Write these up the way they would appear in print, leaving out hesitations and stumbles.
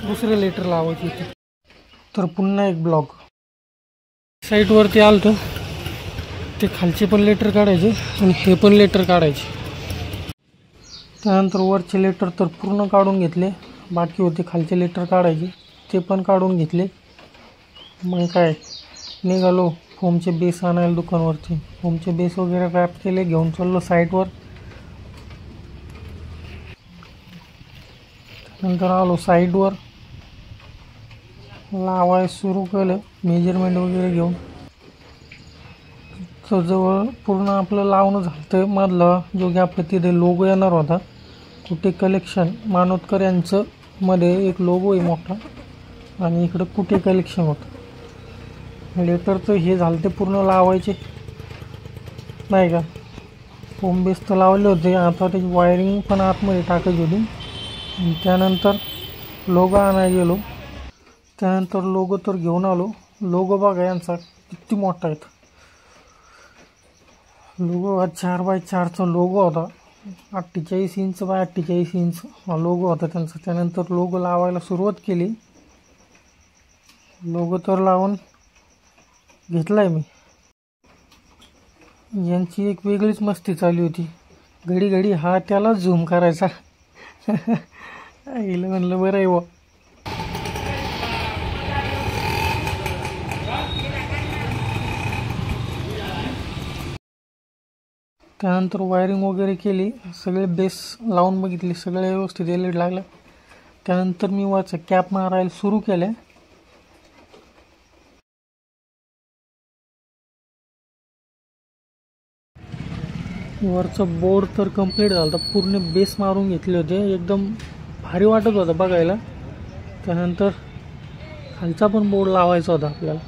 दुसरे लेटर लावायचे होते, तर पुन्हा एक ब्लॉक साईटवरती आलतो. ते खालचे पण लेटर काढायचे आणि हे पण लेटर काढायचे. त्यानंतर वरचे लेटर तर पूर्ण काढून घेतले, बाकी होते खालचे लेटर काढायचे ते पण काढून घेतले. मग काय निघालो फोमचे बेस आणायला दुकानवरती. फोमचे बेस वगैरे रॅप केले, घेऊन चाललो साईटवर. नंतर आलो साईटवर, लावायला सुरू केलं मेजरमेंट वगैरे घेऊन. तर जवळ पूर्ण आपलं लावणं झालं. मधला जो गॅप तिथे लोगो येणार होता, कुठे कलेक्शन मानोतकर यांचं मध्ये एक लोगो आहे मोठा, आणि इकडं कुठे कलेक्शन होतं. लेटरचं हे झालं ते पूर्ण लावायचे नाही का. फोम बेस तर लावले होते, आता त्याची वायरिंग पण आतमध्ये टाकायची होती. त्यानंतर लोगो आणायला गेलो. त्यानंतर लोगो तर घेऊन आलो. लोगो बघा यांचा किती मोठा आहे. लोगो 4x4चा लोगो होता, 48 इंच बाय 48 इंच हा लोगो होता त्यांचा. त्यानंतर लोगो लावायला सुरुवात केली. लोगो तर लावून घेतलाय मी. यांची एक वेगळीच मस्ती चालू होती. घडी घडी हा त्याला झूम करायचा. आईला म्हणलं बरं आहे व. त्यानंतर वायरिंग वगैरे केली, सगळे बेस लावून बघितले, सगळे व्यवस्थित एलईड लागलं. त्यानंतर मी वरचा कॅप मारायला सुरू केल्या. वरचा बोर्ड तर कंप्लीट झाला होता, पूर्ण बेस मारून घेतले होते, एकदम भारी वाटत होता बघायला. त्यानंतर खालचा पण बोर्ड लावायचा होता आपल्याला.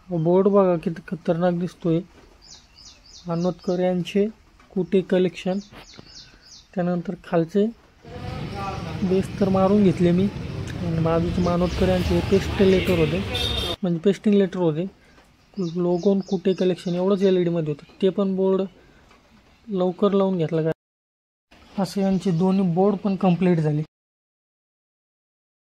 बोर्ड बघा किती खतरनाक दिसतोय, मानोतकर यांचे कुटे कलेक्शन. त्यानंतर खालचे बेस तर मारून घेतले मी, आणि बाजूचे मानोतकर यांचे पेस्ट लेटर होते, म्हणजे पेस्टिंग लेटर होते. लोगोन कुटे कलेक्शन एवढंच LED मध्ये होतं, ते पण बोर्ड लवकर लावून घेतला. काय असं यांचे दोन्ही बोर्ड पण कंप्लीट झाले.